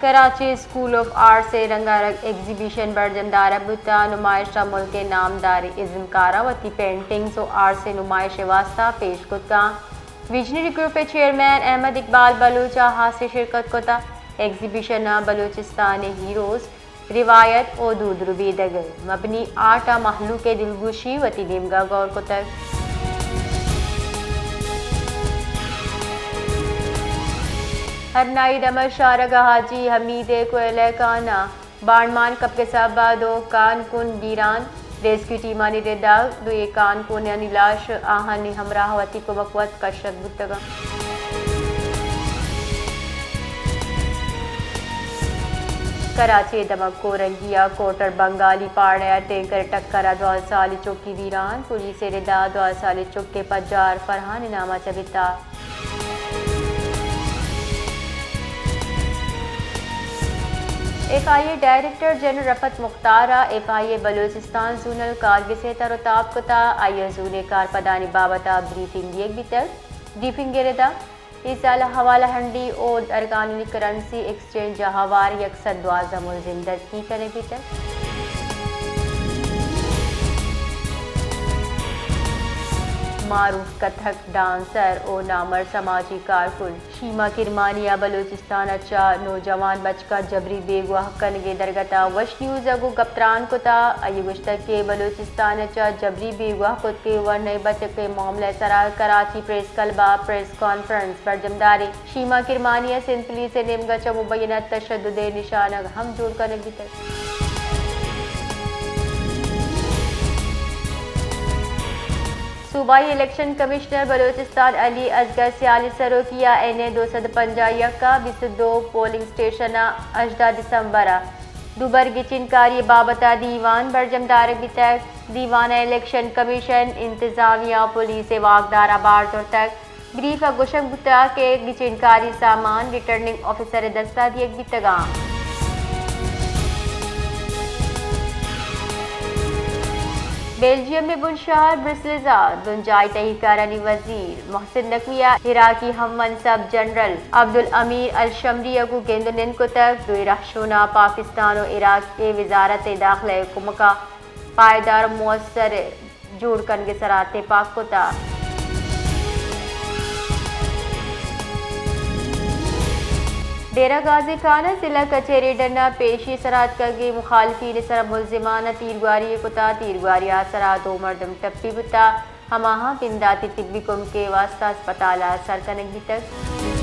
Karachi school of art से रंगारंग exhibition बरजमदार बुता नुमाइश मुल्क के नामदार इज़्म कारावती पेंटिंग्स और आर्ट से नुमाइश वास्ता पेश कुता विजनरी ग्रुप के चेयरमैन अहमद इकबाल बलूचा हाथ से शिरकत कोता एग्जीबिशन बलूचिस्तान हीरोज़ रिवायत और दूदरुबी दगर मबनी आटा महलू के दिलगुशी वती निमगा गौर कोता हरनाई दमर शारग हाजी हमीद कोयले काना बाणमान कब के साबादो कान कुन बीरान रेस्क्यू टीमानी रेदा दो ये कान कुन नीलाश आहानी हमराह वती को बकवत कशरत बुतगा कराची दमक को रंगिया कोटर बंगाली पाड़या टेंकर टक्करा 2 साल चौकी वीरान पुलिस रेदा 2 साल चौके पजार फरहान नामा चबिता FIA director general Rafat Mukhtara FIA Balochistan zonal Kargil से तरताब कता आइए जूने कार पदानी बाबता ब्रीफिंग एक भी तक ब्रीफिंग गिरदा इस साल हवाला हंडी और अरकानूनी करेंसी एक्सचेंज हवार यकसद द्वाजा मुलजिम दर्ज की करे भी तक मारूफ कथक डांसर और नामर समाजी कारकुन शीमा किरमानिया बलूचिस्तान अच्छा नौजवान बचका जबरी बेगुआ कनगे दरगता वश न्यूज़ अगो गप्तरान कोता अयुगुश्ता के बलूचिस्तान अच्छा जबरी बेगुआ खुद के वर नए बच के मामले सरा कराची प्रेस कलबा प्रेस कॉन्फ्रेंस पर जमदारी शीमा किरमानिया सिंध पुलिस से निमगा मुबैना तशद्दुद निशाना हम जोड़ कर तक सूबाई election commissioner Balochistan Ali Asghar सियाली सरोकिया NA 250 का 22 पोलिंग स्टेशन 18 दिसंबर दुबर गिचिनकारी बाबता दीवान बरजमदार बितक दीवान इलेक्शन कमीशन इंतजामिया पुलिस वाकदार आबार तक ब्रीफ गुशक बुता के गिचिनकारी सामान रिटर्निंग ऑफिसर दस्ता दिए बितगा बेल्जियम में बुनशहर ब्रिसलिजा दुंजाई तहीकारानी वजीर मोहसिन नकविया इराकी हम मनसब जनरल अब्दुल अमीर अल शमरी अगू गेंदनिन को तक दो रहशुना पाकिस्तान और इराक के वजारत दाखिला कुमका पायदार मुअस्सर जोड़ कन के सराते पाक को था डेरा गाजी खाना जिला कचहरी डन्ना पेशी सरात करके मुखालफी सर मुलजिमाना तीरगुआरी कुता तीरगुआरिया सरा 2 मर्दम टप्पी बुता हमाहा बिंदाती तिब्बी कुम के वास्ता अस्पताल सर कनक भी तक